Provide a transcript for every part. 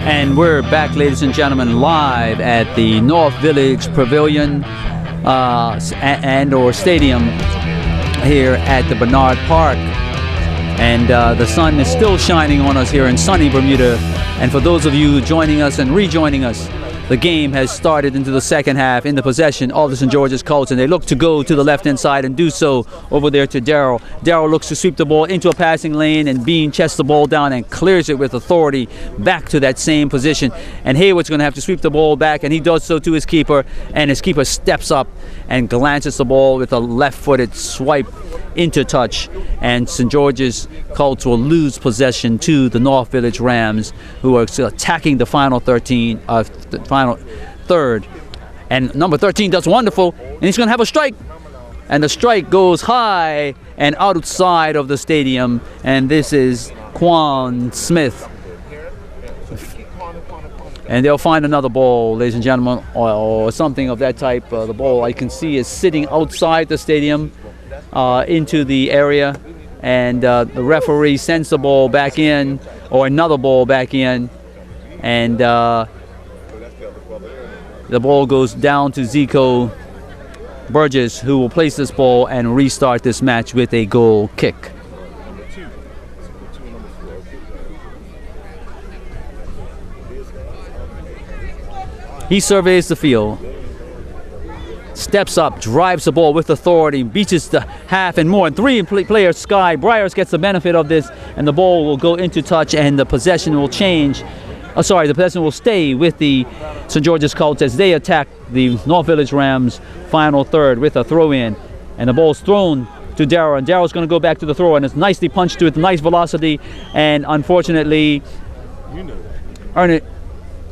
And we're back, ladies and gentlemen, live at the North Village Pavilion and/or Stadium here at the Bernard Park. And the sun is still shining on us here in sunny Bermuda. And for those of you joining us and rejoining us, the game has started into the second half in the possession of the St. George's Colts, and they look to go to the left-hand side and do so over there to Darrell. Darrell looks to sweep the ball into a passing lane, and Bean chests the ball down and clears it with authority back to that same position. And Hayward's going to have to sweep the ball back, and he does so to his keeper, and his keeper steps up and glances the ball with a left-footed swipe into touch, and St. George's Colts will lose possession to the North Village Rams, who are attacking the final third. And number 13 does wonderful, and he's going to have a strike, and the strike goes high and outside of the stadium, and this is Quan Smith. And they'll find another ball, ladies and gentlemen, or something of that type. The ball I can see is sitting outside the stadium into the area, and the referee sends the ball back in, or another ball back in, and the ball goes down to Zico Burgess, who will place this ball and restart this match with a goal kick. He surveys the field, steps up, drives the ball with authority, beaches the half and more. And three players, Sky Briars gets the benefit of this, and the ball will go into touch, and the possession will change. The possession will stay with the St. George's Colts as they attack the North Village Rams' final third with a throw-in. And the ball's thrown to Darrell, and Darrell's going to go back to the throw, and it's nicely punched with nice velocity. And unfortunately,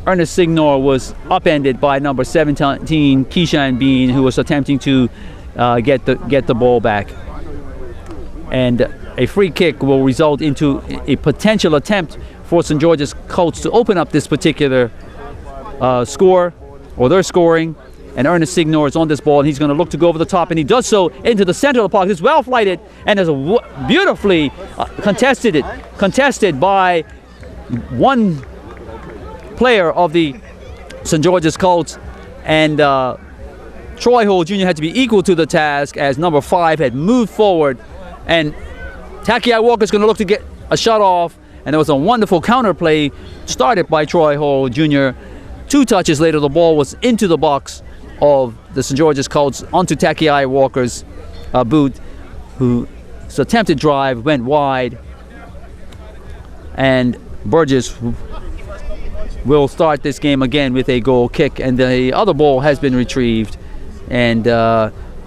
Ernest Signor was upended by number 17, Keyshawn Bean, who was attempting to get the ball back. And a free kick will result into a potential attempt for St. George's Colts to open up this particular score, or their scoring. And Ernest Signor is on this ball, and he's going to look to go over the top, and he does so into the center of the park. It's well flighted, and is beautifully contested by one player of the St. George's Colts, and Troy Hole Jr. had to be equal to the task as number 5 had moved forward, and Takiai Walker's going to look to get a shot off, and there was a wonderful counter play started by Troy Hole Jr. 2 touches later, the ball was into the box of the St. George's Colts onto Takiai Walker's boot, whose attempted drive went wide, and Burgess will start this game again with a goal kick, and the other ball has been retrieved and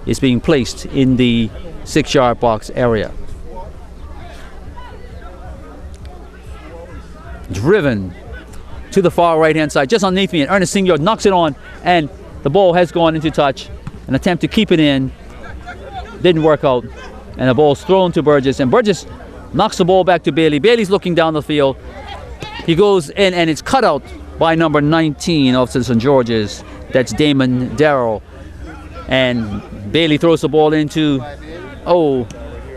is being placed in the 6-yard box area. Driven to the far right-hand side, just underneath me, and Ernest Signor knocks it on, and the ball has gone into touch. An attempt to keep it in didn't work out, and the ball's thrown to Burgess, and Burgess knocks the ball back to Bailey. Bailey's looking down the field. He goes in, and it's cut out by number 19 of St. George's. That's Damon Darrell. And Bailey throws the ball into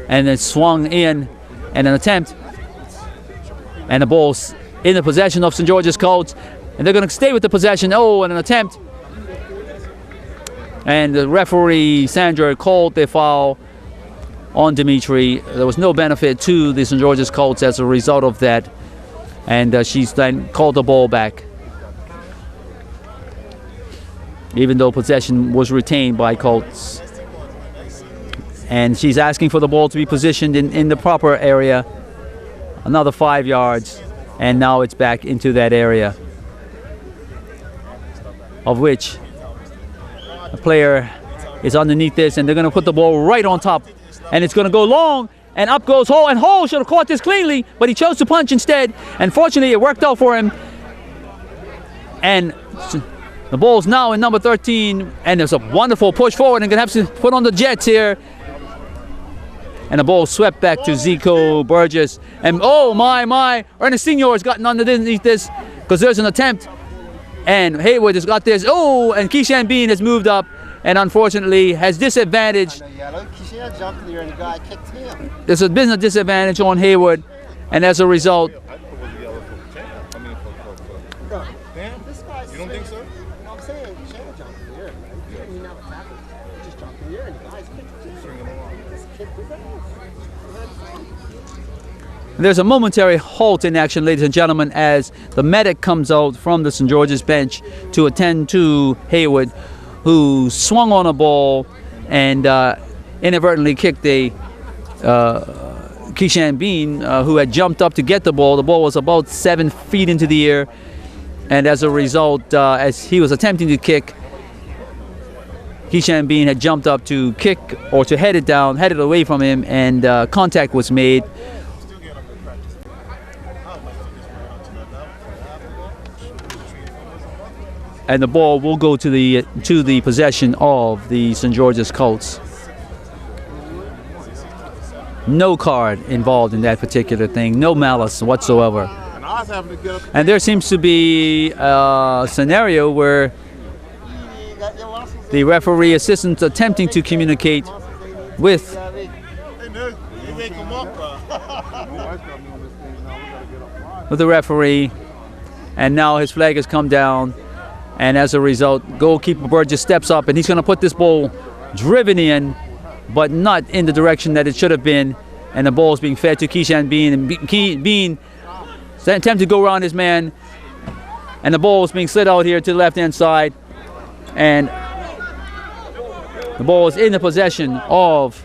and then swung in, and an attempt. And the ball's in the possession of St. George's Colts. And they're going to stay with the possession. And an attempt. And the referee, Sandra, called the foul on Dimitri. There was no benefit to the St. George's Colts as a result of that. And she's then called the ball back, even though possession was retained by Colts. And she's asking for the ball to be positioned in the proper area, another 5 yards, and now it's back into that area, of which a player is underneath this, and they're going to put the ball right on top, and it's going to go long. And up goes Hole, and Hole should have caught this cleanly, but he chose to punch instead. And fortunately, it worked out for him. And the ball's now in number 13, and there's a wonderful push forward, and going to have to put on the Jets here. And the ball swept back to Zico Burgess. And my, Ernest Signor has gotten underneath this, because there's an attempt. And Hayward has got this. And Keyshawn Bean has moved up, and unfortunately has disadvantaged. There's a business disadvantage on Hayward, and as a result, There's a momentary halt in action, ladies and gentlemen, as the medic comes out from the St. George's bench to attend to Hayward, who swung on a ball and inadvertently kicked a Keyshawn Bean, who had jumped up to get the ball. The ball was about 7 feet into the air, and as a result, as he was attempting to kick, Keyshawn Bean had jumped up to kick or to head it down, headed away from him, and contact was made. And the ball will go to the possession of the St. George's Colts. No card involved in that particular thing, no malice whatsoever. And there seems to be a scenario where the referee assistant attempting to communicate with the referee, and now his flag has come down. And as a result, goalkeeper Burgess steps up, and he's going to put this ball driven in, but not in the direction that it should have been. And the ball is being fed to Keyshawn Bean, and Bean attempted to go around his man, and the ball is being slid out here to the left-hand side, and the ball is in the possession of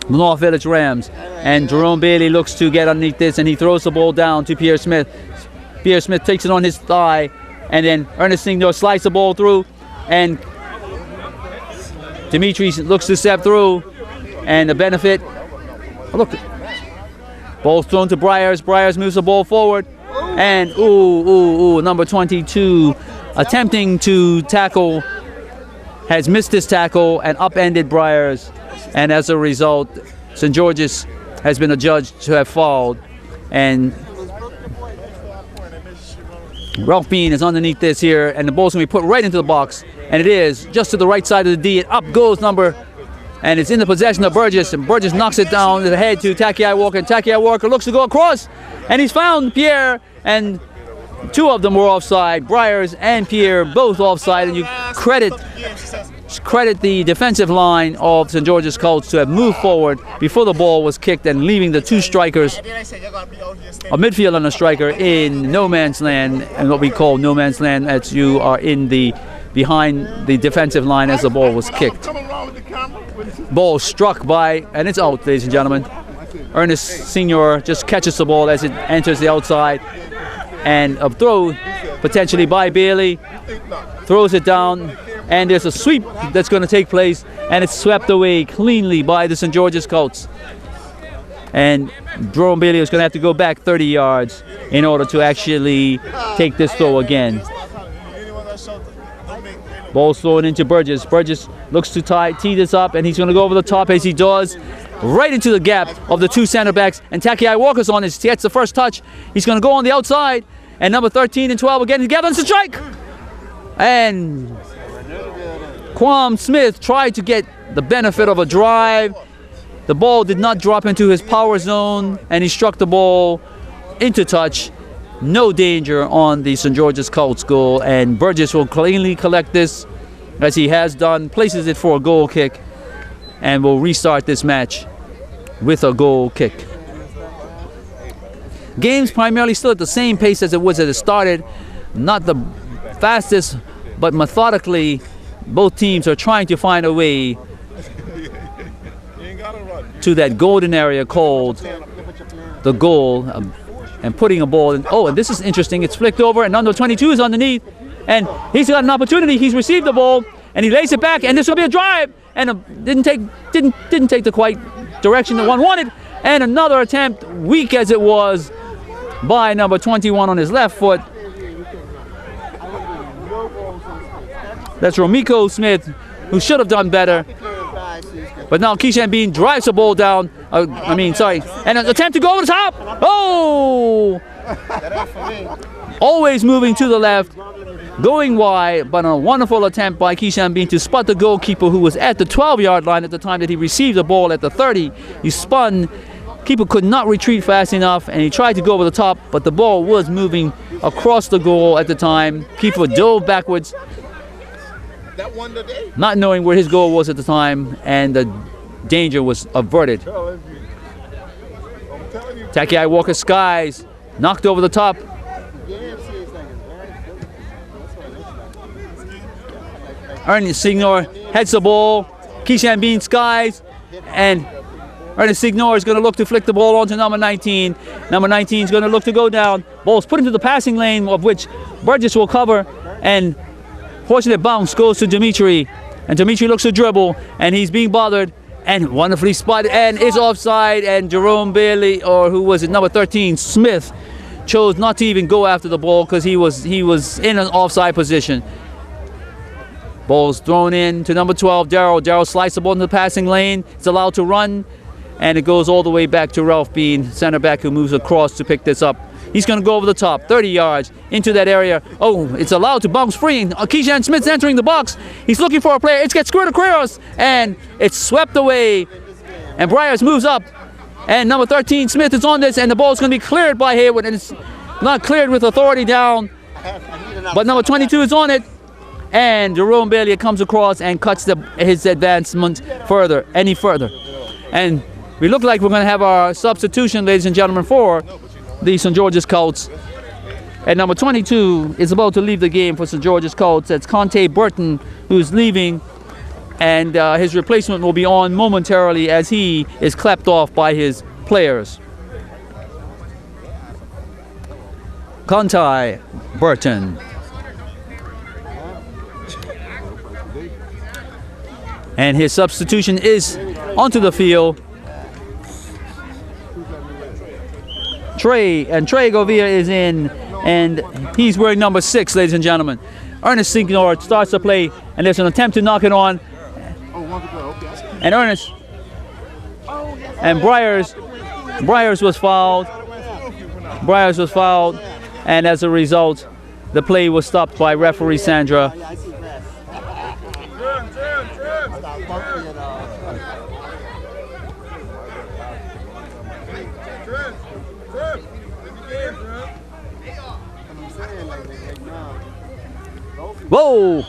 the North Village Rams. And Jerome Bailey looks to get underneath this, and he throws the ball down to Pierre Smith. Pierre Smith takes it on his thigh, and then Ernest Signor slides the ball through, and Dimitri looks to step through, and the benefit, oh, look, ball's thrown to Briars. Briars moves the ball forward, and number 22 attempting to tackle has missed this tackle and upended Briars, and as a result, St. George's has been adjudged to have fouled, and Ralph Bean is underneath this here, and the ball's going to be put right into the box, and it is just to the right side of the D, and up goes and it's in the possession of Burgess, and Burgess knocks it down to the head to Takiai Walker, and Takiai Walker looks to go across, and he's found Pierre, and two of them were offside. Briars and Pierre both offside, and you credit the defensive line of St. George's Colts to have moved forward before the ball was kicked, and leaving the two strikers, a midfielder and a striker, in no man's land, and what we call no man's land, as you are behind the defensive line as the ball was kicked. Ball struck by, and it's out, ladies and gentlemen. Ernest Senior just catches the ball as it enters the outside, and a throw potentially by Bailey, throws it down, and there's a sweep that's going to take place, and it's swept away cleanly by the St. George's Colts. And Jerome Bailey is going to have to go back 30 yards in order to actually take this throw again. Ball's thrown into Burgess. Burgess looks to tee this up, and he's going to go over the top as he does, right into the gap of the two center backs. And Takiai Walker's on this. He gets the first touch. He's going to go on the outside, and number 13 and 12 are getting together. It's a strike! And Quam Smith tried to get the benefit of a drive. The ball did not drop into his power zone, and he struck the ball into touch. No danger on the St. George's Colts goal, and Burgess will cleanly collect this, as he has done, places it for a goal kick, and will restart this match with a goal kick. Game's primarily still at the same pace as it was as it started. Not the fastest, but methodically, both teams are trying to find a way to that golden area called the goal, and putting a ball in. Oh, and this is interesting. It's flicked over, and number 22 is underneath, and he's got an opportunity. He's received the ball, and he lays it back, and this will be a drive, and didn't take the quite direction that one wanted, and another attempt, weak as it was, by number 21 on his left foot. That's Romiko Smith, who should have done better. But now Keyshawn Bean drives the ball down. And an attempt to go over the top. Oh! Always moving to the left, going wide, but a wonderful attempt by Keyshawn Bean to spot the goalkeeper, who was at the 12-yard line at the time that he received the ball at the 30. He spun. Keeper could not retreat fast enough, and he tried to go over the top, but the ball was moving across the goal at the time. Keeper dove backwards, not knowing where his goal was at the time, and the danger was averted. Takiai Walker skies, knocked over the top. Ernest Signor heads the ball. Keishan Bean skies, and Ernest Signor is going to look to flick the ball onto number 19. Number 19 is going to look to go down. Ball's put into the passing lane, of which Burgess will cover, and fortunate bounce goes to Dimitri. And Dimitri looks to dribble, and he's being bothered, and wonderfully spotted, and is offside, and Jerome Bailey, or who was it, number 13, Smith, chose not to even go after the ball because he was in an offside position. Ball's thrown in to number 12, Darryl. Darryl slices the ball into the passing lane. It's allowed to run, and it goes all the way back to Ralph Bean, center back, who moves across to pick this up. He's going to go over the top, 30 yards into that area. Oh, it's allowed to bounce free. Keyshawn Smith's entering the box. He's looking for a player. It gets squared across, and it's swept away. And Briars moves up, and number 13, Smith, is on this, and the ball's going to be cleared by Hayward, and it's not cleared with authority down. But number 22 is on it. And Jerome Bailey comes across and cuts his advancement any further. And we look like we're going to have our substitution, ladies and gentlemen, for the St. George's Scouts. And number 22 is about to leave the game for St. George's Scouts. That's Conte Burton, who's leaving. And his replacement will be on momentarily as he is clapped off by his players. Conte Burton. And his substitution is onto the field. Trey Govia is in, and he's wearing number 6, ladies and gentlemen. Ernest Signor starts to play, and there's an attempt to knock it on. And Ernest and Briars was fouled. Briars was fouled, and as a result, the play was stopped by referee Sandra. Whoa!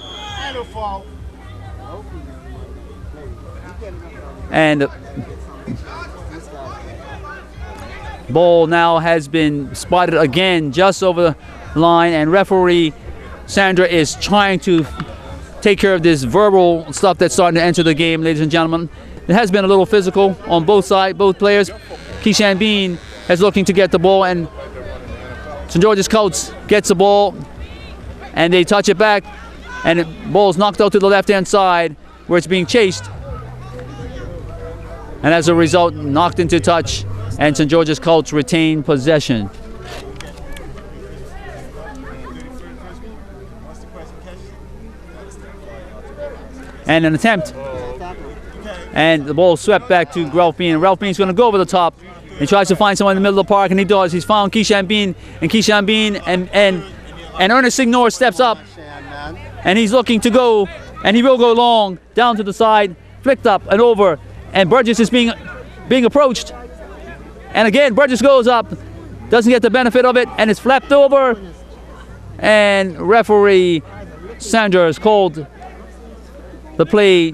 And the ball now has been spotted again just over the line, and referee Sandra is trying to take care of this verbal stuff that's starting to enter the game, ladies and gentlemen. It has been a little physical on both sides, both players. Keyshan Bean is looking to get the ball, and St. George's Scouts gets the ball, and they touch it back, and the ball's knocked out to the left-hand side where it's being chased. And as a result, knocked into touch, and St. George's Scouts retain possession. And an attempt, and the ball swept back to Ralph Bean. Ralph Bean's going to go over the top. He tries to find someone in the middle of the park, and he does. He's found Keyshan Bean, and Ernest Signor steps up, and he's looking to go, and he will go long, down to the side, flicked up and over, and Burgess is being approached. And again, Burgess goes up, doesn't get the benefit of it, and it's flapped over, and referee Sanders called the play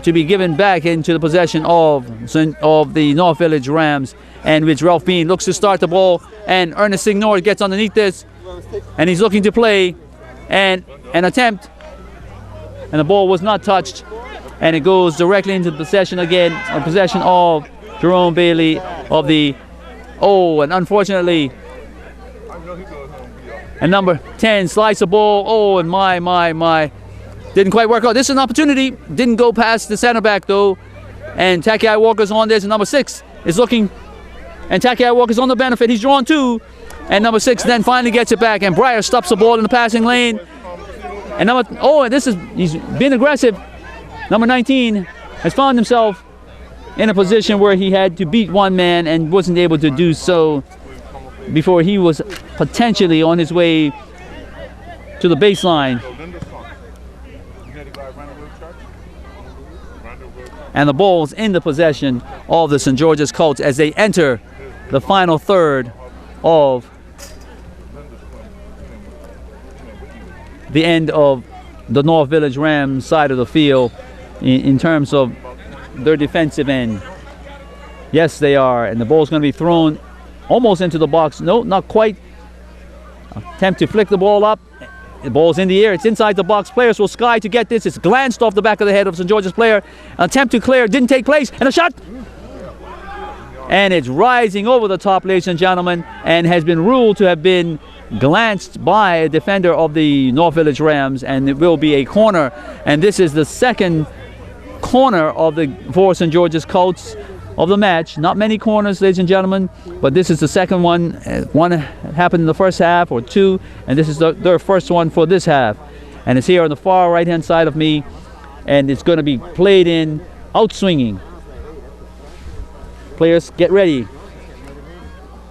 to be given back into the possession of the North Village Rams, and which Ralph Bean looks to start the ball, and Ernest Signor gets underneath this, and he's looking to play, and an attempt, and the ball was not touched, and it goes directly into possession again, in possession of Jerome Bailey of the, and unfortunately, and number 10 slides the ball, and my. Didn't quite work out. This is an opportunity. Didn't go past the center back though. And Takiai Walker's on this. And number 6 is looking. And Takiai Walker's on the benefit. He's drawn 2. And number 6 then finally gets it back. And Breyer stops the ball in the passing lane. And he's been aggressive. Number 19 has found himself in a position where he had to beat one man and wasn't able to do so before he was potentially on his way to the baseline. And the ball's in the possession of the St. George's Scouts as they enter the final third of the end of the North Village Rams side of the field in terms of their defensive end. Yes, they are. And the ball's going to be thrown almost into the box. No, not quite. Attempt to flick the ball up. The ball's in the air. It's inside the box. Players will sky to get this. It's glanced off the back of the head of St. George's player. An attempt to clear didn't take place. And a shot. And it's rising over the top, ladies and gentlemen, and has been ruled to have been glanced by a defender of the North Village Rams, and it will be a corner. And this is the second corner of the for St. George's Colts of the match. Not many corners, ladies and gentlemen, but this is the second one. One happened in the first half, or two, and this is their first one for this half. And it's here on the far right-hand side of me, and it's going to be played in, out swinging. Players, get ready.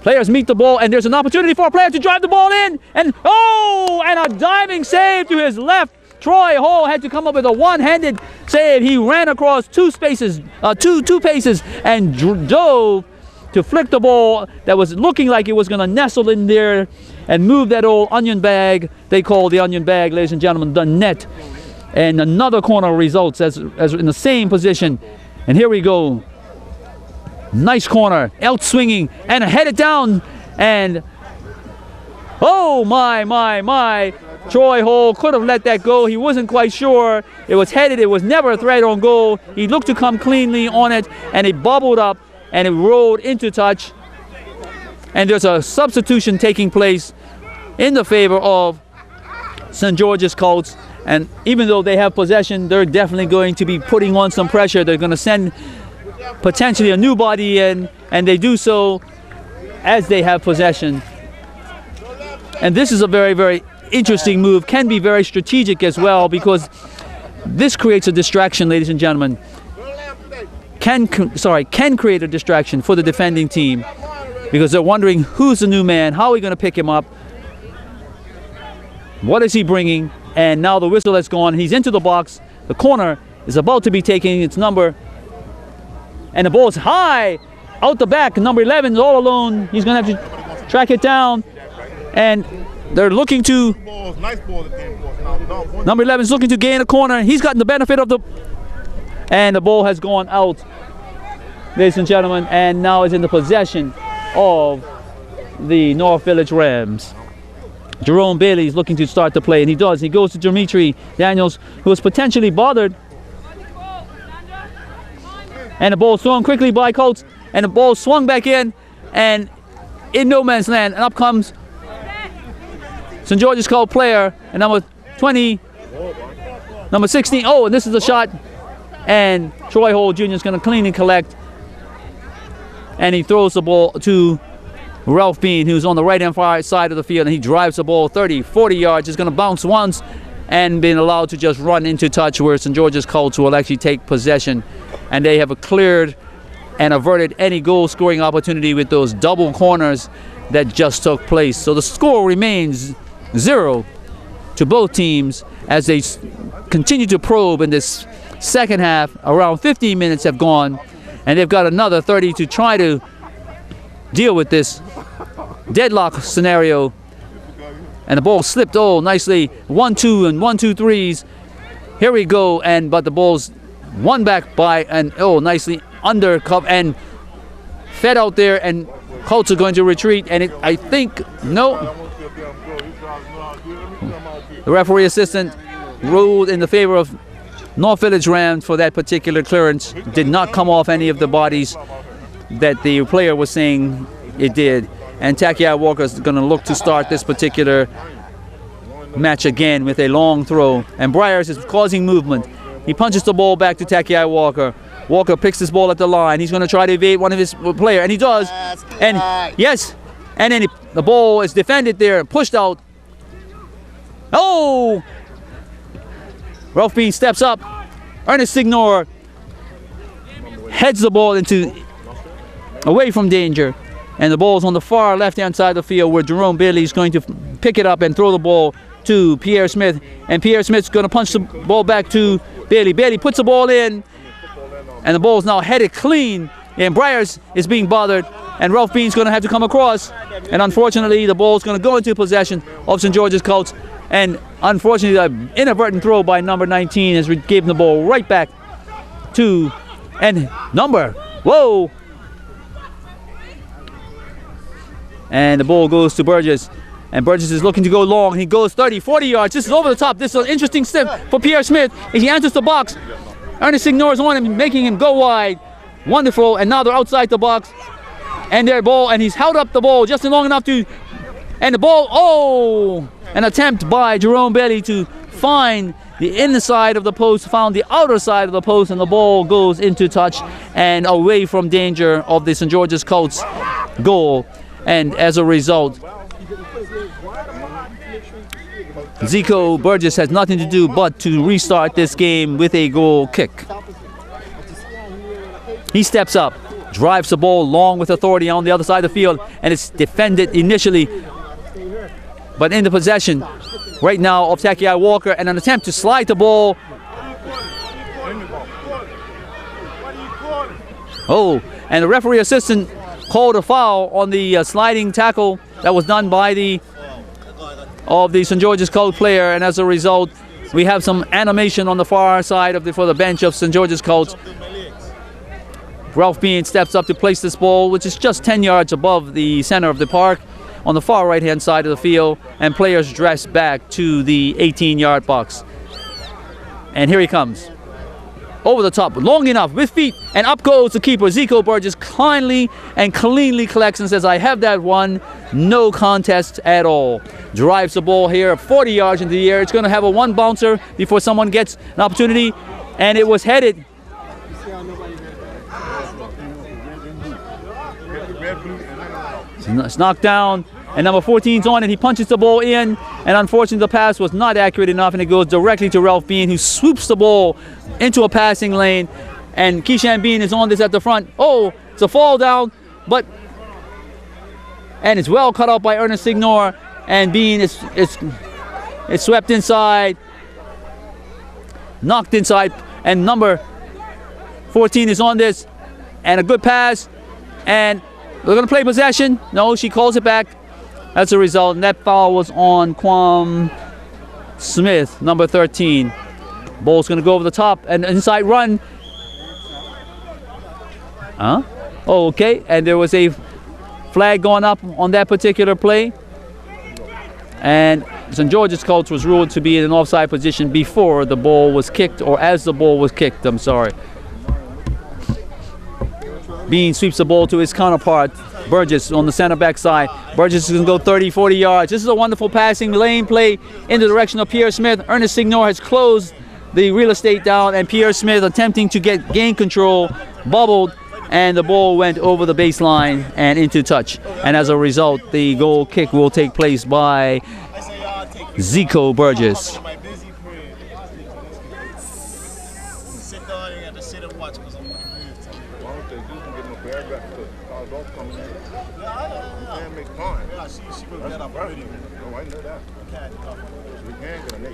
Players meet the ball, and there's an opportunity for a player to drive the ball in, and a diving save to his left. Troy Hall had to come up with a one-handed save. He ran across two paces, and dove to flick the ball that was looking like it was going to nestle in there and move that old onion bag. They call the onion bag, ladies and gentlemen, the net. And another corner results as in the same position. And here we go. Nice corner, out swinging, and headed down, and oh my. Troy Hall could have let that go. He wasn't quite sure. It was headed. It was never a threat on goal. He looked to come cleanly on it, and it bubbled up, and it rolled into touch. And there's a substitution taking place in the favor of St. George's Colts. And even though they have possession, they're definitely going to be putting on some pressure. They're going to send potentially a new body in, and they do so as they have possession. And this is a very, very interesting move. Can be very strategic as well, because this creates a distraction, ladies and gentlemen. Can create a distraction for the defending team, because they're wondering who's the new man, how are we going to pick him up, what is he bringing. And now the whistle has gone. He's into the box. The corner is about to be taking its number, and the ball's high out the back. Number 11 is all alone. He's going to have to track it down, and they're looking to, number 11 is looking to gain a corner. He's gotten the benefit of and the ball has gone out, ladies and gentlemen, and now is in the possession of the North Village Rams. Jerome Bailey is looking to start the play, and he does. He goes to Dimitri Daniels, who is potentially bothered. And the ball swung quickly by Colts, and the ball swung back in, and in no man's land, and up comes St. George's Colts player, and number 20, number 16. Oh, and this is the shot, and Troy Hall Jr. is going to clean and collect, and he throws the ball to Ralph Bean, who's on the right-hand side of the field, and he drives the ball 30, 40 yards. It's going to bounce once and being allowed to just run into touch, where St. George's Colts will actually take possession, and they have cleared and averted any goal-scoring opportunity with those double corners that just took place. So the score remains 0 to both teams as they continue to probe in this second half. Around 15 minutes have gone, and they've got another 30 to try to deal with this deadlock scenario. And the ball slipped nicely. 1-2 and 1-2-3s. Here we go, but the ball's won back by nicely undercut and fed out there, and Colts are going to retreat, and I think no. The referee assistant ruled in the favor of North Village Rams for that particular clearance. Did not come off any of the bodies that the player was saying it did. And Takiai Walker is going to look to start this particular match again with a long throw. And Briers is causing movement. He punches the ball back to Takiai Walker. Walker picks this ball at the line. He's going to try to evade one of his players, and he does. And yes, and then the ball is defended there and pushed out. Oh! Ralph Bean steps up. Ernest Signor heads the ball away from danger. And the ball's on the far left-hand side of the field, where Jerome Bailey is going to pick it up and throw the ball to Pierre Smith. And Pierre Smith's going to punch the ball back to Bailey. Bailey puts the ball in, and the ball's now headed clean. And Briers is being bothered, and Ralph Bean's going to have to come across. And unfortunately, the ball's going to go into possession of St. George's Colts. And unfortunately, an inadvertent throw by number 19 has given the ball right back to And number, whoa. And the ball goes to Burgess. And Burgess is looking to go long. He goes 30, 40 yards. This is over the top. This is an interesting step for Pierre Smith. He enters the box. Ernest ignores on him, making him go wide. Wonderful. And now they're outside the box. And their ball, and he's held up the ball just long enough to, and the ball, oh! An attempt by Jerome Bailey to find the inside of the post, found the outer side of the post, and the ball goes into touch and away from danger of the St. George's Colts goal. And as a result, Zico Burgess has nothing to do but to restart this game with a goal kick. He steps up, drives the ball long with authority on the other side of the field, and it's defended initially, but in the possession right now of Takiai Walker, and an attempt to slide the ball. Oh, and the referee assistant called a foul on the sliding tackle that was done by the St. George's Colt player, and as a result, we have some animation on the far side of for the bench of St. George's Colts. Ralph Bean steps up to place this ball, which is just 10 yards above the center of the park, on the far right-hand side of the field, and players dress back to the 18-yard box. And here he comes. Over the top, long enough, with feet, and up goes the keeper. Zico Burgess kindly and cleanly collects and says, I have that one. No contest at all. Drives the ball here 40 yards into the air. It's going to have a one bouncer before someone gets an opportunity, and it was headed. It's knocked down, and number 14's on it. He punches the ball in, and unfortunately the pass was not accurate enough, and it goes directly to Ralph Bean, who swoops the ball into a passing lane, and Keyshawn Bean is on this at the front. Oh, it's a fall down, and it's well cut off by Ernest Ignore, and Bean is swept inside, knocked inside, and number 14 is on this, and a good pass, and we're going to play possession. No, she calls it back. That's a result, and that foul was on Quam Smith, number 13. Ball's going to go over the top, and inside run. Oh, okay, and there was a flag going up on that particular play. And St. George's Colts was ruled to be in an offside position before the ball was kicked, or as the ball was kicked, I'm sorry. Bean sweeps the ball to his counterpart, Burgess, on the center back side. Burgess is going to go 30, 40 yards. This is a wonderful passing lane play in the direction of Pierre Smith. Ernest Signor has closed the real estate down, and Pierre Smith, attempting to gain control, bubbled, and the ball went over the baseline and into touch. And as a result, the goal kick will take place by Zico Burgess.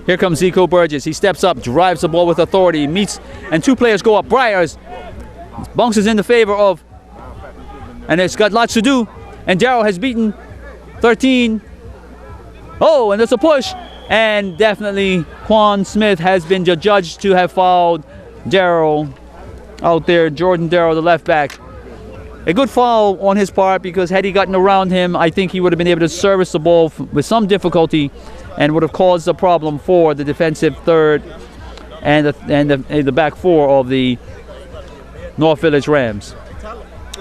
Here comes Zico Burgess. He steps up, drives the ball with authority, meets, and two players go up. Briars bounces in the favor of, and it's got lots to do. And Darrell has beaten 13. Oh, and there's a push. And definitely Quan Smith has been judged to have fouled Darrell out there. Jordan Darrell, the left back. A good foul on his part, because had he gotten around him, I think he would have been able to service the ball with some difficulty and would have caused a problem for the defensive third and the back four of the North Village Rams.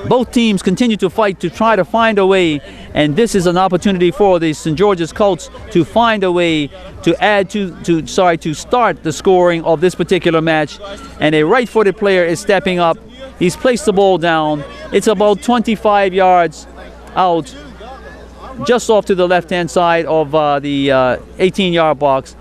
Both teams continue to fight to try to find a way, and this is an opportunity for the St. George's Colts to find a way to add to start the scoring of this particular match. And a right-footed player is stepping up. He's placed the ball down. It's about 25 yards out, just off to the left-hand side of the 18-yard box.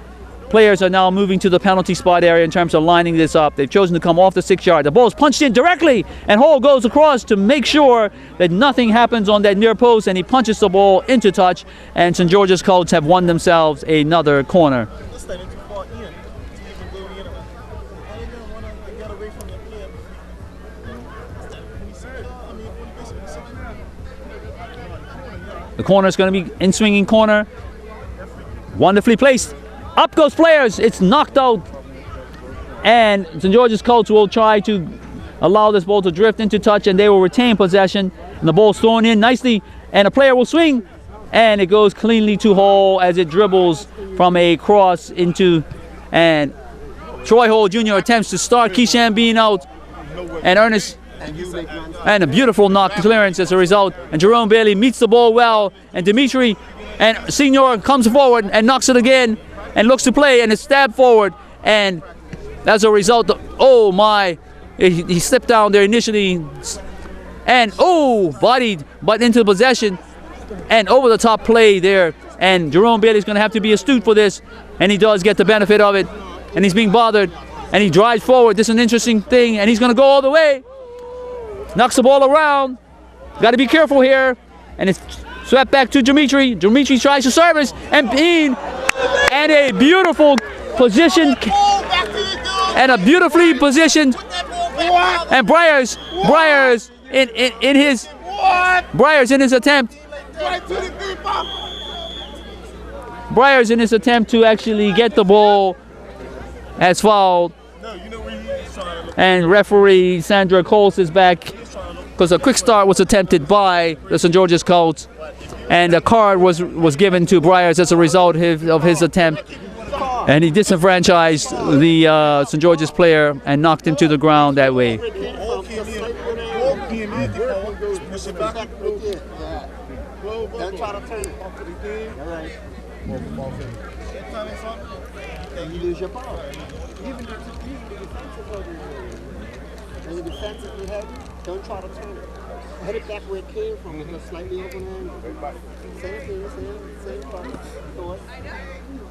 Players are now moving to the penalty spot area in terms of lining this up. They've chosen to come off the 6-yard. The ball is punched in directly, and Hall goes across to make sure that nothing happens on that near post, and he punches the ball into touch, and St. George's Colts have won themselves another corner. The corner is going to be in swinging corner. Wonderfully placed. Up goes players. It's knocked out. And St. George's Colts will try to allow this ball to drift into touch, and they will retain possession. And the ball's thrown in nicely, and a player will swing, and it goes cleanly to Hall as it dribbles from a cross into, and Troy Hall Jr. attempts to start Keyshawn Bean out, and Ernest, and a beautiful knock clearance as a result. And Jerome Bailey meets the ball well, and Dimitri and Senior comes forward and knocks it again and looks to play, and it's stabbed forward, and as a result, oh my, he slipped down there initially, and bodied, but into possession, and over the top play there, and Jerome Bailey's going to have to be astute for this, and he does get the benefit of it, and he's being bothered, and he drives forward. This is an interesting thing, and he's going to go all the way, knocks the ball around, got to be careful here, and it's swept back to Dimitri. Dimitri tries to service, and Bean, and a beautiful position, and a beautifully positioned, and Briars in his attempt. Briars in his attempt to actually get the ball has fouled, and referee Sandra Coles is back because a quick start was attempted by the St. George's Colts, and a card was given to Briars as a result of his attempt, and he disenfranchised the St. George's player and knocked him to the ground that way. Don't try to turn it. Head it back where it came from, slightly over and same thought.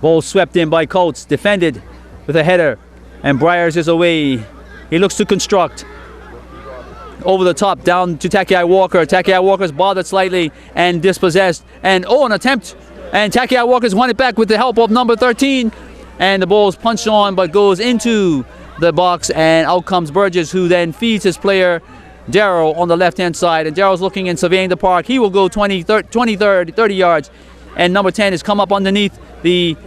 Ball swept in by Colts, defended with a header, and Briars is away. He looks to construct. Over the top, down to Takiai Walker. Takiai Walker's bothered slightly and dispossessed. And an attempt. And Takiai Walker's won it back with the help of number 13. And the ball is punched on, but goes into the box, and out comes Burgess, who then feeds his player Darrow on the left-hand side, and Darrow's looking and surveying the park. He will go 30 yards, and number 10 has come up underneath the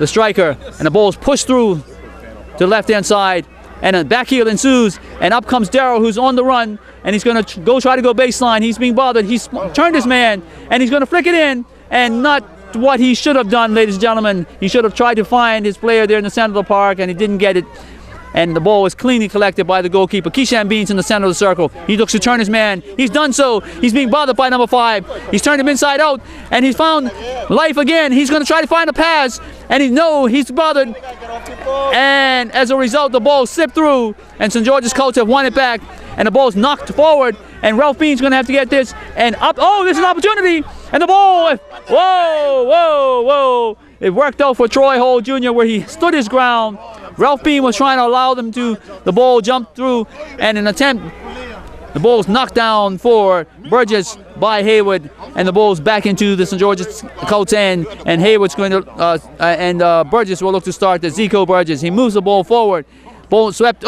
striker, and the ball is pushed through to the left-hand side, and a back heel ensues, and up comes Darrow, who's on the run, and he's going to try to go baseline. He's being bothered. He's turned his man, and he's going to flick it in, and not what he should have done, ladies and gentlemen. He should have tried to find his player there in the center of the park, and he didn't get it. And the ball was cleanly collected by the goalkeeper. Keyshawn Beans in the center of the circle. He looks to turn his man. He's done so. He's being bothered by number 5. He's turned him inside out, and he's found life again. He's going to try to find a pass, and he's bothered. And as a result, the ball slipped through, and St. George's Colts have won it back, and the ball's knocked forward, and Ralph Bean's going to have to get this, and up. Oh, there's an opportunity, and the ball, whoa. It worked out for Troy Hall Jr. where he stood his ground. Ralph Bean was trying to allow them to, the ball jumped through, and an attempt, the ball's knocked down for Burgess by Haywood, and the ball's back into the St. George's Colts end, and Haywood's going to, Burgess will look to start the Zico Burgess. He moves the ball forward, ball swept,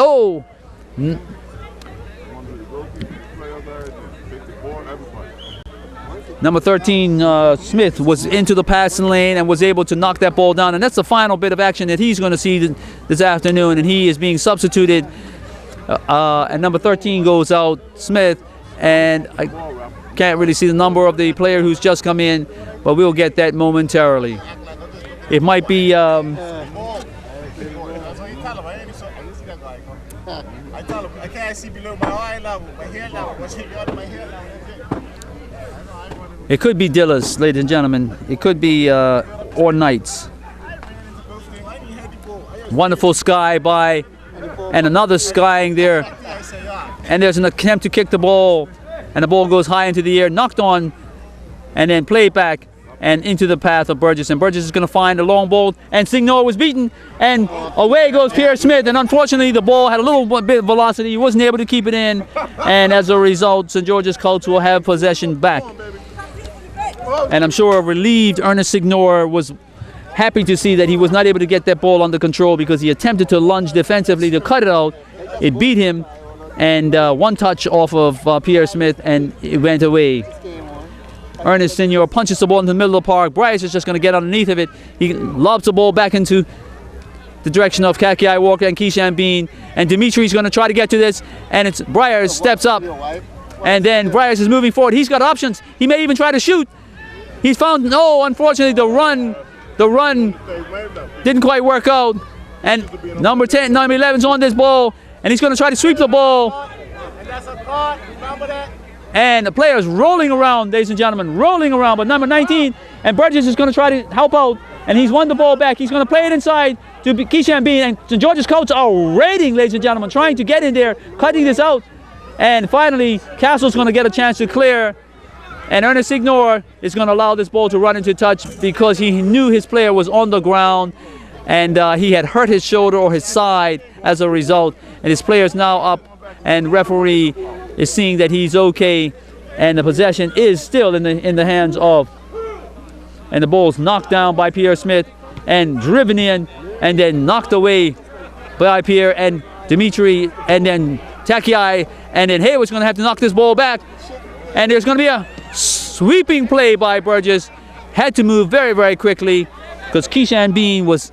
Number 13, Smith, was into the passing lane and was able to knock that ball down. And that's the final bit of action that he's going to see this afternoon. And he is being substituted. And number 13 goes out, Smith. And I can't really see the number of the player who's just come in, but we'll get that momentarily. It might be... I can't see below my eye level, my hair level, my hair level. It could be Dillas, ladies and gentlemen. It could be or Knights. Wonderful sky by, and another skying there. And there's an attempt to kick the ball, and the ball goes high into the air, knocked on, and then played back and into the path of Burgess. And Burgess is going to find a long ball, and Signor was beaten, and away goes Pierre Smith. And unfortunately, the ball had a little bit of velocity. He wasn't able to keep it in, and as a result, St. George's Colts will have possession back. And I'm sure a relieved Ernest Signor was happy to see that he was not able to get that ball under control, because he attempted to lunge defensively to cut it out. It beat him, and one touch off of Pierre Smith, and it went away. Ernest Signor punches the ball into the middle of the park. Bryce is just going to get underneath of it. He lobs the ball back into the direction of Kakiai Walker and Keyshawn Bean. And Dimitri's going to try to get to this. And it's Briars steps up. And then Briars is moving forward. He's got options. He may even try to shoot. He's found, no, unfortunately, the run didn't quite work out. And number 10, number 11's on this ball. And he's going to try to sweep the ball. And that's a card. Remember that? And the player's rolling around, ladies and gentlemen, rolling around. But number 19, and Burgess is going to try to help out. And he's won the ball back. He's going to play it inside to Keyshawn Bean. And St. George's coach are raiding, ladies and gentlemen, trying to get in there, cutting this out. And finally, Castle's going to get a chance to clear. And Ernest Ignore is going to allow this ball to run into touch because he knew his player was on the ground. And he had hurt his shoulder or his side as a result. And his player is now up. And referee is seeing that he's okay, and the possession is still in the hands of, and the ball's knocked down by Pierre Smith and driven in and then knocked away by Pierre and Dimitri, and then Takiai, and then Hayward's going to have to knock this ball back, and there's going to be a sweeping play by Burgess. Had to move very, very quickly because Keyshawn Bean was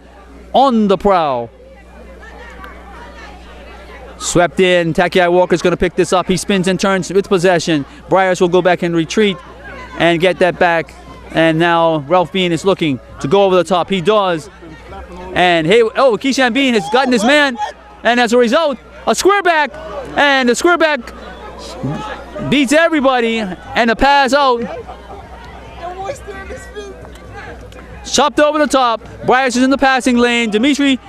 on the prowl. Swept in. Takiai Walker's going to pick this up. He spins and turns with possession. Briars will go back and retreat and get that back. And now Ralph Bean is looking to go over the top. He does. And hey, oh, Keyshawn Bean has gotten his man. And as a result, a square back. And the square back beats everybody. And the pass out. Chopped over the top. Briars is in the passing lane. Dimitri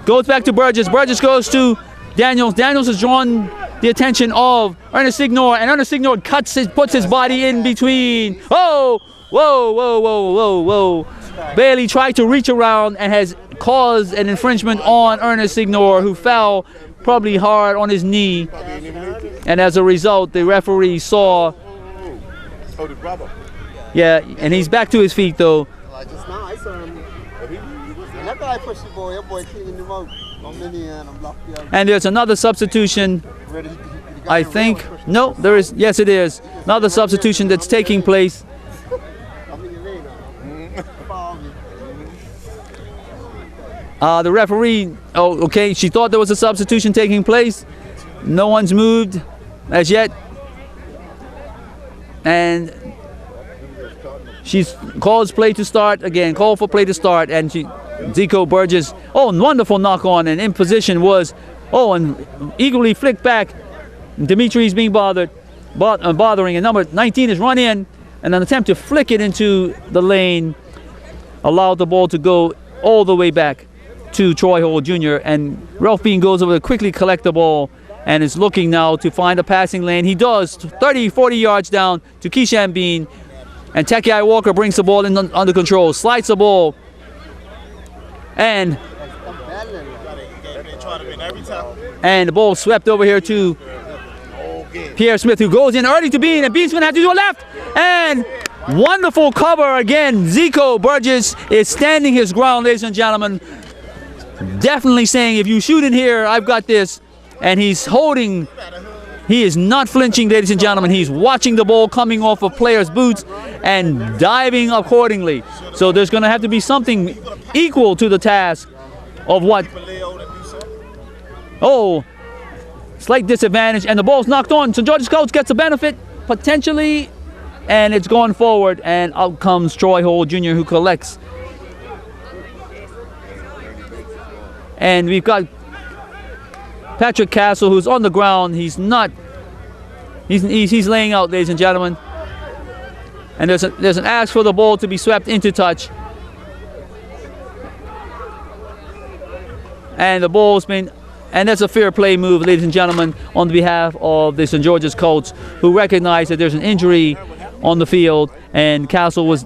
goes back to Burgess. Burgess goes to Daniels. Daniels has drawn the attention of Ernest Ignore, and Ernest Ignore puts his body in between. Oh, whoa, whoa, whoa, whoa, whoa. Bailey tried to reach around and has caused an infringement on Ernest Ignore, who fell probably hard on his knee. And as a result, the referee saw. Yeah, and he's back to his feet though. Just now, I saw him. That guy pushed the ball. That boy cleaned him out. And there's another substitution, I think. No, there is. Yes, it is. Another substitution that's taking place. The referee, oh, okay, she thought there was a substitution taking place. No one's moved as yet. And she's calls play to start again, call for play to start, and Zico Burgess, oh, wonderful knock on, and in position was, oh, and eagerly flicked back. Dimitri's being bothering, and number 19 is run in, and an attempt to flick it into the lane allowed the ball to go all the way back to Troy Hall Jr., and Ralph Bean goes over to quickly collect the ball and is looking now to find a passing lane. He does, 30, 40 yards down to Keyshawn Bean, and Takiai Walker brings the ball in under control, slides the ball, and the ball swept over here to Pierre Smith, who goes in early to Bean, and Bean's going to have to do a left. And wonderful cover again. Zico Burgess is standing his ground, ladies and gentlemen. Definitely saying, if you shoot in here, I've got this. And he's holding, he is not flinching, ladies and gentlemen. He's watching the ball coming off of players' boots and diving accordingly. So there's going to have to be something equal to the task of what. Oh, slight disadvantage, and the ball's knocked on. St. George's coach gets a benefit, potentially, and it's going forward, and out comes Troy Hall Jr., who collects. And we've got Patrick Castle, who's on the ground. He's not, he's laying out, ladies and gentlemen. And there's an ask for the ball to be swept into touch. And the ball's been, and that's a fair play move, ladies and gentlemen, on behalf of the St. George's Colts, who recognize that there's an injury on the field, and Castle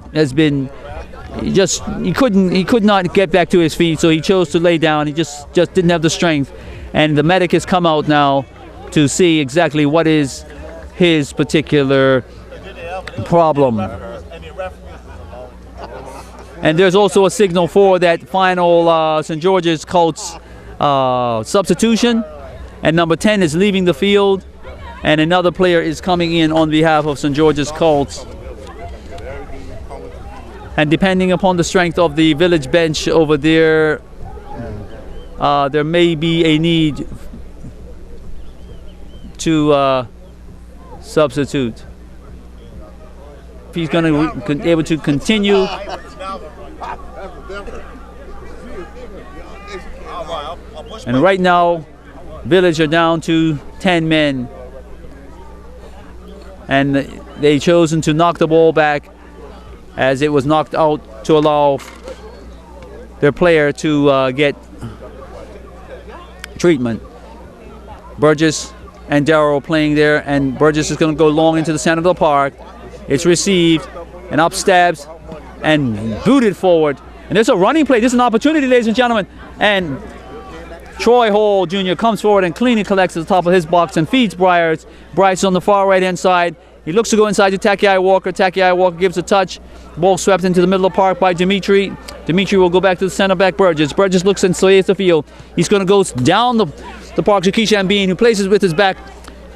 he could not get back to his feet, so he chose to lay down. He just didn't have the strength, and the medic has come out now to see exactly what is his particular problem. And there's also a signal for that final St. George's Colts substitution, and number 10 is leaving the field, and another player is coming in on behalf of St. George's Colts. And depending upon the strength of the village bench over there, there may be a need to substitute. If he's going to be able to continue. And right now, Village are down to 10 men. And they chosen to knock the ball back as it was knocked out to allow their player to get treatment. Burgess and Darrow playing there, and Burgess is going to go long into the center of the park. It's received and up stabs and booted forward. And there's a running play. This is an opportunity, ladies and gentlemen. And Troy Hall Jr. comes forward and cleanly collects at the top of his box and feeds Bryars. Bryce on the far right-hand side. He looks to go inside to Takiai Walker. Takiai Walker gives a touch. Ball swept into the middle of the park by Dimitri. Dimitri will go back to the center back Burgess. Burgess looks and surveys the field. He's going to go down the park to Keishan Bean, who places with his back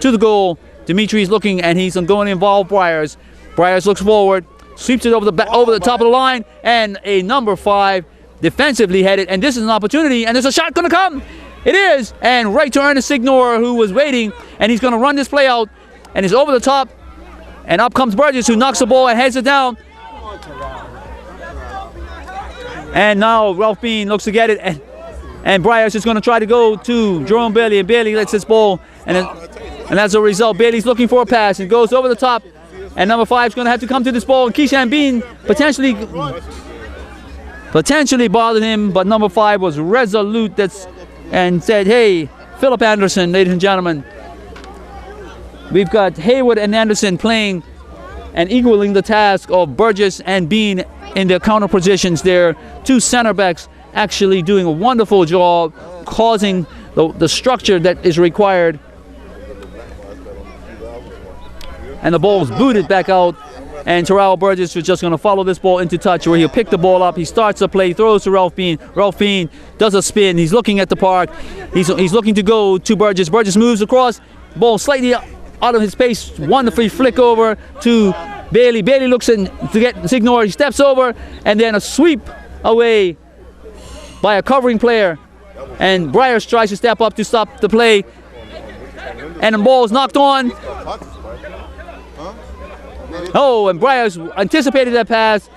to the goal. Dimitri's looking, and he's going to involve Bryars. Bryars looks forward, sweeps it over the top of the line, and a number 5 defensively headed. And this is an opportunity, and there's a shot going to come. It is, and right to Ernest Signor, who was waiting, and he's going to run this play out, and it's over the top, and up comes Burgess, who knocks the ball and heads it down. And now Ralph Bean looks to get it, and Bryars is going to try to go to Jerome Bailey, and Bailey lets this ball, and as a result, Bailey's looking for a pass and goes over the top, and number 5 is going to have to come to this ball, and Keishan Bean potentially bothered him, but number 5 was resolute and said, hey, Philip Anderson, ladies and gentlemen. We've got Hayward and Anderson playing and equaling the task of Burgess and Bean in their counter positions there. 2 center backs actually doing a wonderful job causing the structure that is required. And the ball's booted back out, and Terrell Burgess is just going to follow this ball into touch where he'll pick the ball up. He starts the play, throws to Ralph Bean. Ralph Bean does a spin. He's looking at the park. He's looking to go to Burgess. Burgess moves across, ball slightly out of his pace, wonderfully flick over to Bailey. Bailey looks in to get Signor. He steps over, and then a sweep away by a covering player. And Bryars tries to step up to stop the play, and the ball is knocked on. Oh, and Bryars anticipated that pass,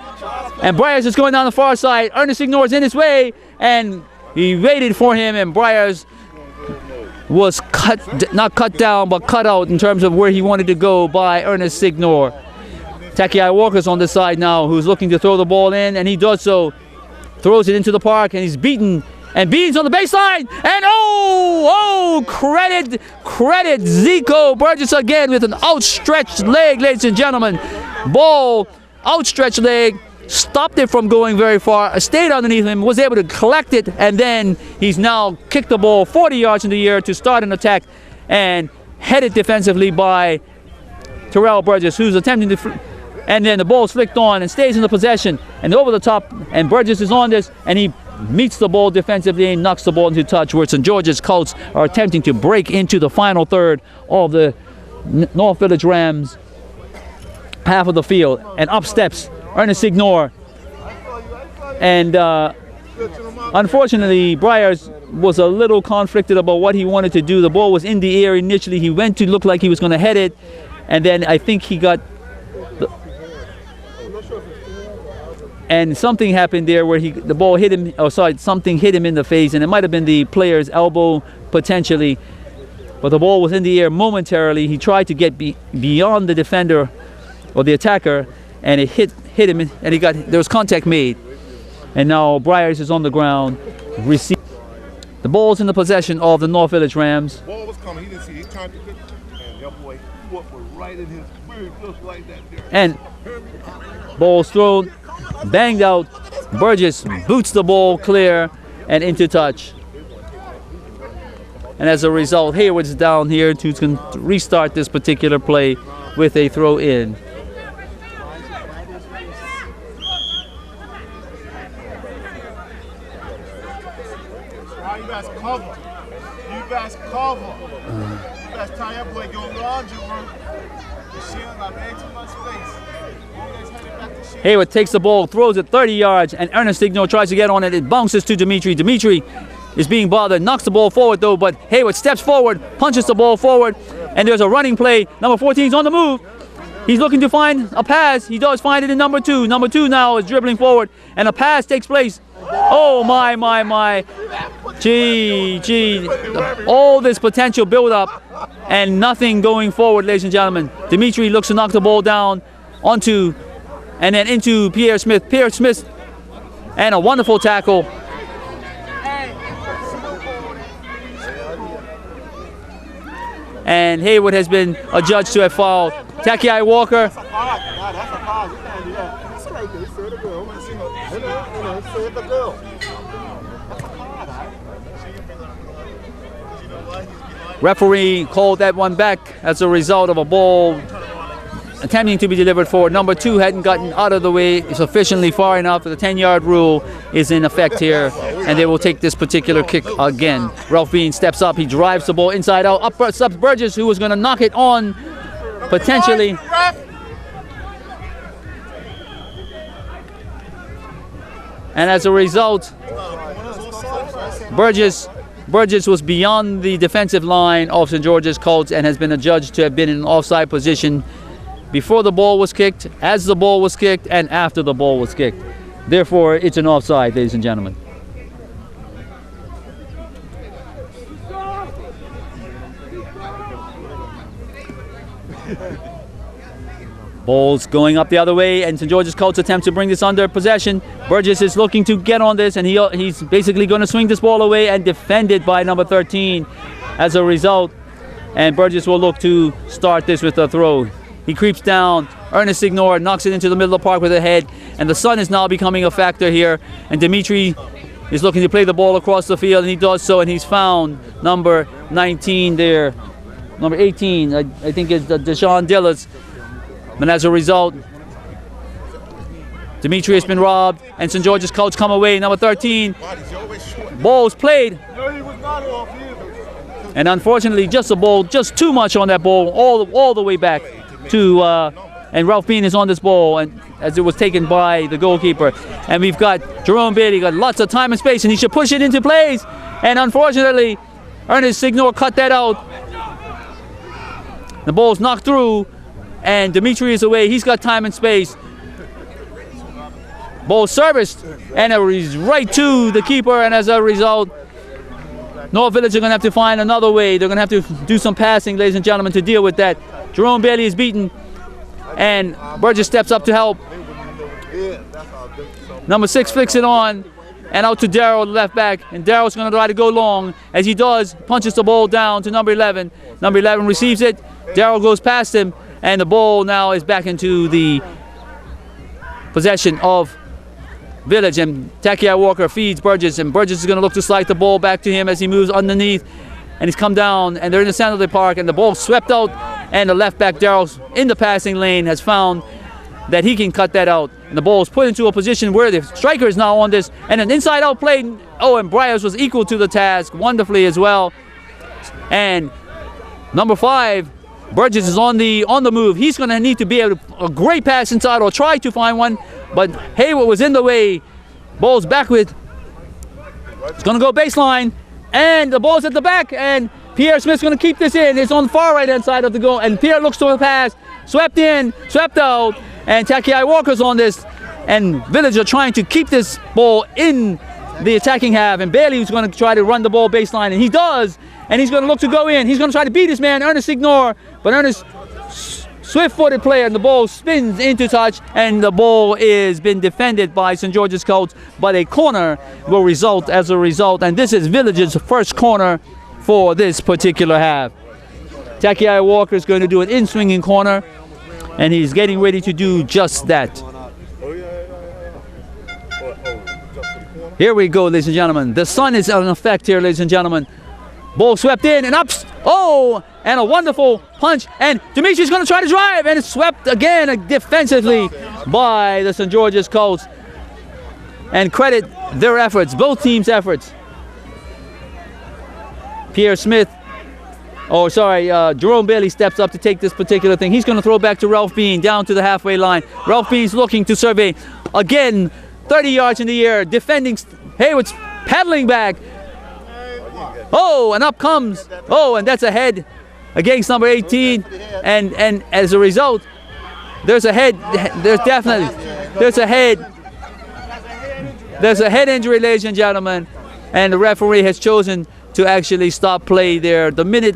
and Bryars is going down the far side. Ernest Signor is in his way, and he waited for him, and Bryars was not cut down, but cut out in terms of where he wanted to go by Ernest Signor. Takiai Walker's on the side now, who's looking to throw the ball in, and he does so. Throws it into the park, and he's beaten. And Bean's on the baseline, and credit Zico Burgess again with an outstretched leg, ladies and gentlemen. Ball, outstretched leg, stopped it from going very far, stayed underneath him, was able to collect it, and then he's now kicked the ball 40 yards in the air to start an attack, and headed defensively by Terrell Burgess, who's attempting to, and then the ball's flicked on and stays in the possession, and over the top, and Burgess is on this, and he meets the ball defensively and knocks the ball into touch, where St. George's Colts are attempting to break into the final third of the North Village Rams half of the field. And up steps Ernest Signor. And unfortunately, Bryars was a little conflicted about what he wanted to do. The ball was in the air initially. He went to look like he was going to head it, and then I think he got... And something happened there where the ball hit him, something hit him in the face, and it might have been the player's elbow potentially. But the ball was in the air momentarily. He tried to get beyond the defender or the attacker, and it hit him, and there was contact made. And now Bryars is on the ground. The ball's in the possession of the North Village Rams. Ball was coming. He didn't see it. He tried to get it, and that boy was right in his beard, just like that there. And ball's thrown. Banged out. Burgess boots the ball clear and into touch. And as a result, Hayward's down here to restart this particular play with a throw in. You guys cover. You guys cover. You guys tie that boy your laundry work. The shield got way too much space. Hayward takes the ball, throws it 30 yards, and Ernest Signor tries to get on it. It bounces to Dimitri. Dimitri is being bothered. Knocks the ball forward though, but Hayward steps forward, punches the ball forward, and there's a running play. Number 14 is on the move. He's looking to find a pass. He does find it in number 2. Number 2 now is dribbling forward, and a pass takes place. Oh my. Gee. All this potential build up and nothing going forward, ladies and gentlemen. Dimitri looks to knock the ball down onto and then into Pierre Smith. Pierre Smith, and a wonderful tackle. And Hayward has been adjudged to have fouled. Takiai Walker. That's a pause. You can't do that. Strike it. Say the girl. Say the girl. That's a pause. Referee called that one back as a result of a ball attempting to be delivered forward. Number 2 hadn't gotten out of the way sufficiently far enough. The 10-yard rule is in effect here, and they will take this particular kick again. Ralph Bean steps up. He drives the ball inside out. Up subs Burgess, who was going to knock it on potentially. And as a result, Burgess was beyond the defensive line of St. George's Colts and has been adjudged to have been in an offside position before the ball was kicked, as the ball was kicked, and after the ball was kicked. Therefore, it's an offside, ladies and gentlemen. Ball's going up the other way, and St. George's Colts attempt to bring this under possession. Burgess is looking to get on this, and he's basically going to swing this ball away and defend it by number 13 as a result. And Burgess will look to start this with a throw. He creeps down. Ernest Ignore knocks it into the middle of the park with a head, and the sun is now becoming a factor here. And Dimitri is looking to play the ball across the field, and he does so, and he's found number 19 there. Number 18, I think it's Deshaun Dillis. And as a result, Dimitri has been robbed, and St. George's Colts come away. Number 13, ball's played. And unfortunately, just a ball, just too much on that ball, all the way back to, and Ralph Bean is on this ball, and as it was taken by the goalkeeper. And we've got Jerome Bailey, got lots of time and space, and he should push it into plays. And unfortunately, Ernest Signor cut that out. The ball's knocked through, and Dimitri is away. He's got time and space. Ball serviced, and it was right to the keeper, and as a result, North Village are going to have to find another way. They're going to have to do some passing, ladies and gentlemen, to deal with that. Jerome Bailey is beaten, and Burgess steps up to help. Number 6 flicks it on, and out to Darryl, the left back, and Darryl's going to try to go long. As he does, punches the ball down to number 11. Number 11 receives it. Darryl goes past him, and the ball now is back into the possession of Village, and Takiai Walker feeds Burgess, and Burgess is going to look to slide the ball back to him as he moves underneath, and he's come down, and they're in the center of the park, and the ball swept out, and the left back Darryl in the passing lane has found that he can cut that out, and the ball is put into a position where the striker is now on this, and an inside out play. Oh, and Bryars was equal to the task wonderfully as well. And number 5, Burgess is on the move. He's going to need to be able to a great pass inside or try to find one, but Hayward was in the way. Ball's back with. It's going to go baseline, and the ball's at the back, and Pierre Smith's going to keep this in. It's on the far right hand side of the goal, and Pierre looks to the pass, swept in, swept out, and Takiai Walker's on this, and Village are trying to keep this ball in the attacking half, and Bailey's going to try to run the ball baseline, and he does. And he's going to look to go in. He's going to try to beat his man, Ernest Ignore. But Ernest, swift-footed player, and the ball spins into touch, and the ball is been defended by St. George's Colts. But a corner will result as a result. And this is Village's first corner for this particular half. Takiai Walker is going to do an in-swinging corner, and he's getting ready to do just that. Here we go, ladies and gentlemen. The sun is in effect here, ladies and gentlemen. Ball swept in and up. Oh, and a wonderful punch. And Dimitri's going to try to drive, and it's swept again defensively by the St. George's Colts. And credit their efforts, both teams' efforts. Pierre Smith, Jerome Bailey steps up to take this particular thing. He's going to throw back to Ralph Bean down to the halfway line. Ralph Bean's looking to survey. Again, 30 yards in the air, defending. Hayward's pedaling back. Oh, and up comes. Oh, and that's a head against number 18. And as a result, there's a head. There's a head. There's a head injury, ladies and gentlemen. And the referee has chosen to actually stop play there. The minute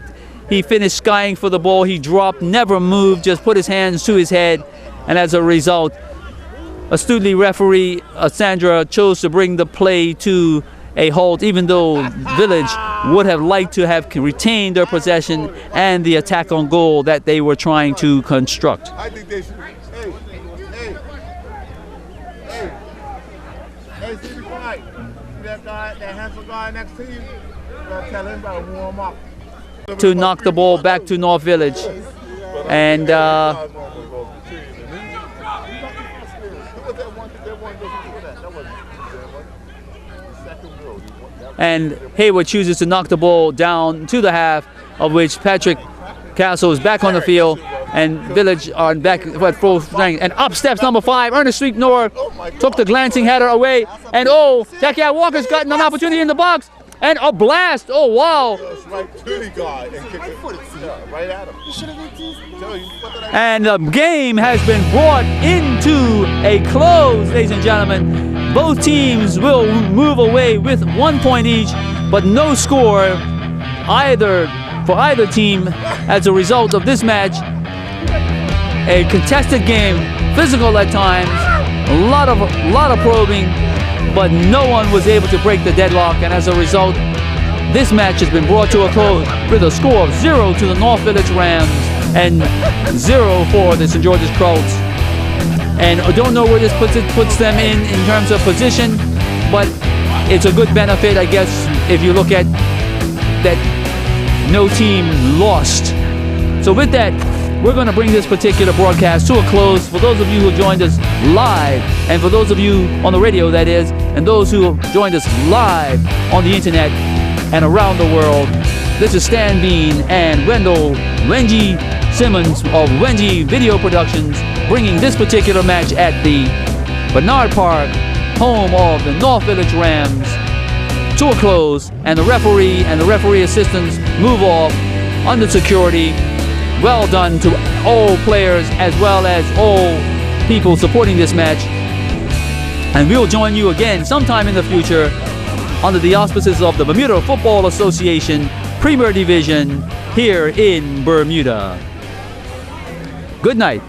he finished skying for the ball, he dropped, never moved, just put his hands to his head. And as a result, astutely referee Sandra chose to bring the play to a halt, even though Village would have liked to have retained their possession and the attack on goal that they were trying to construct. I think they should. Hey, see, be quiet. That guy, that handsome guy next to you, tell him about to warm up. To knock the ball back to North Village. And and Hayward chooses to knock the ball down to the half, of which Patrick Castle is back on the field, and Village are back at full strength. And up steps number 5, Ernest Sweep Noor, took the glancing header away, and oh, Jackie Walker's gotten an opportunity in the box, and a blast, oh wow. And the game has been brought into a close, ladies and gentlemen. Both teams will move away with 1 point each, but no score for either team as a result of this match. A contested game, physical at times, a lot of probing, but no one was able to break the deadlock, and as a result, this match has been brought to a close with a score of 0 to the North Village Rams and 0 for the St. George's Krauts. And I don't know where this puts them in terms of position, but it's a good benefit, I guess, if you look at that no team lost. So with that, we're going to bring this particular broadcast to a close. For those of you who joined us live, and for those of you on the radio, that is, and those who have joined us live on the internet and around the world, this is Stan Bean and Wendell Wenji Simmons of Wenji Video Productions, bringing this particular match at the Bernard Park, home of the North Village Rams, to a close, and the referee and the referee assistants move off under security. Well done to all players as well as all people supporting this match. And we'll join you again sometime in the future under the auspices of the Bermuda Football Association Premier Division here in Bermuda. Good night.